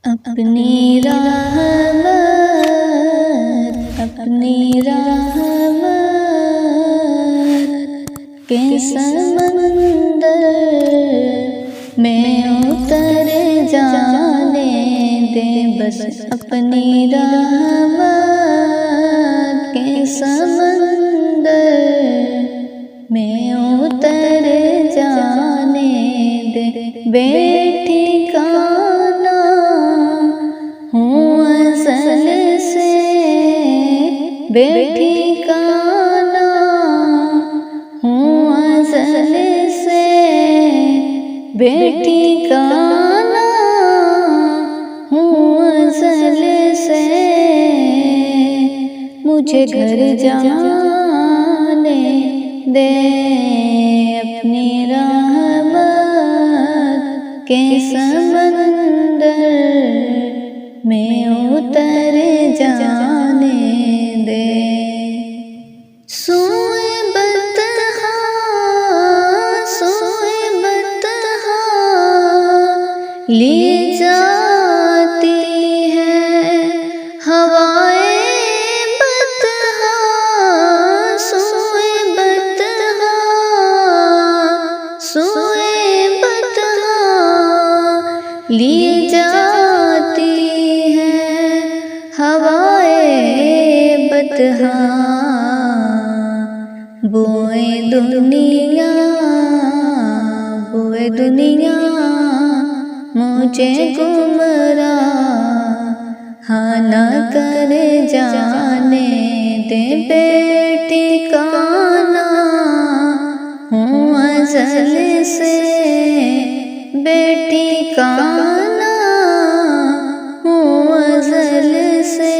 अपनी रहमत के समंदर में उतर जाने दे, बस अपनी रहमत के समंदर में उतर जाने दे। बेठिकाना हूँ अज़ल से, बेठिकाना हूँ अज़ल से, बेठिकाना हूँ अज़ल से। मुझे घर जाने दे, अपनी रहमत के समंदर में उतर जाने दे। सोए बतहा ले जाती है हवाएं बतहा, सोए बतहा ले जाती है हवाएं बतहा। बोए दुनिया मुझे गुमराह न कर जाने दे। बेठिकाना हूँ अज़ल से, बेठिकाना हूँ अज़ल से।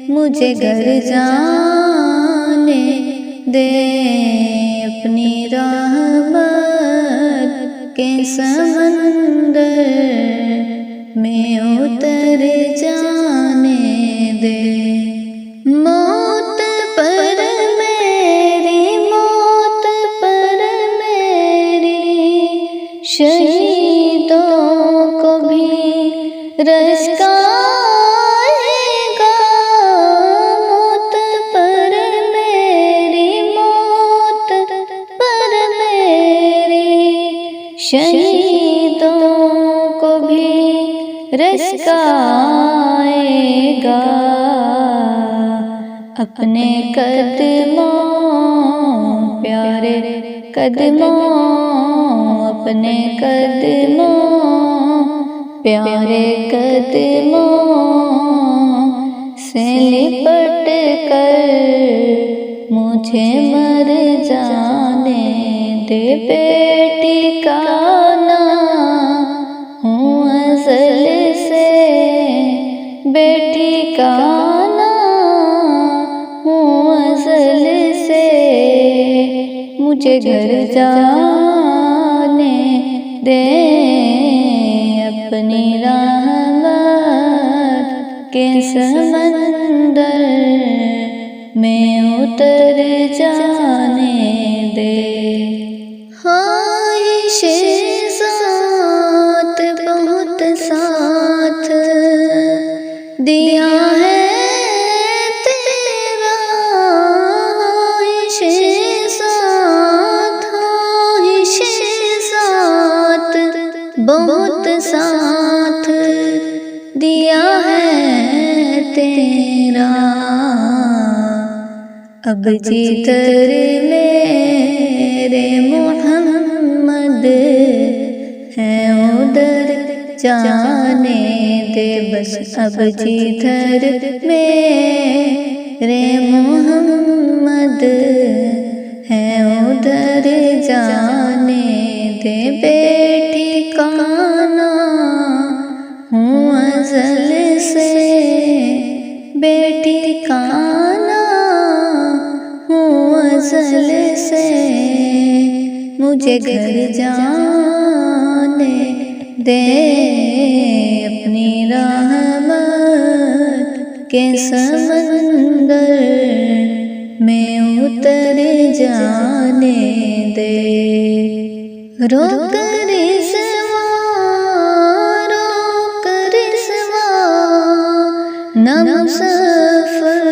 मुझे घर जाने दे, अपनी रहमत के समंदर में उतर जाने दे। मौत पर मेरी शहीदों को भी रज़्क़ाएगा। मौत पर मेरी शहीदों को भी रज़्क़ाएगा। अपने कदमों प्यारे कदमों, अपने कदमों प्यारे कदमों से लिपट कर मुझे मर जाने दे। बेठिकाना हूँ अज़ल से, बेठिकाना हूँ अज़ल से। मुझे घर जाने दे, अपनी रहमत के समंदर में उतर जाने दे। ख्वाहिशे ज़ात बहुत साथ दिया है तेरा, ख्वाहिशे ज़ात बहुत साथ दिया है तेरा। अब जिधर मेरे मोहम्मद है उधर जाने दे, बस अब जिधर मेरे मोहम्मद है उधर जाने दे। बेठिकाना हूँ अज़ल से, बेठिकाना हूँ अज़ल से। मुझे घर जाने दे, अपनी रहमत के समंदर में उतर जाने दे। रोक रिज़वां रोक सफर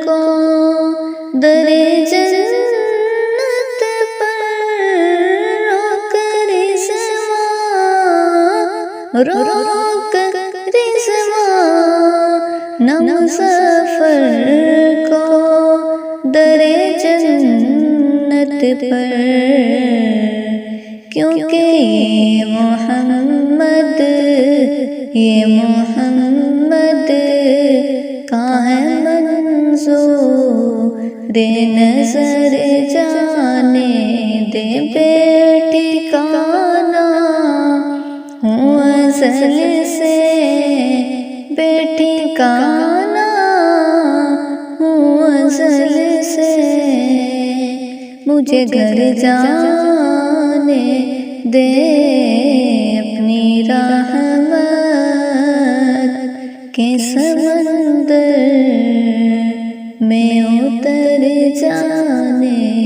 को दरे जन्नत पर रोकर रिज़वा नम सफर को दरे जन्नत पर, क्योंकि ये मोहम्मद का है मंज़ूर नज़र, जाने दे बेटी का नाम हूँ अज़ल से, बेटी का नाम हूँ अज़ल से। मुझे घर जाने दे अपनी रहमत के समंदर में उतर जाने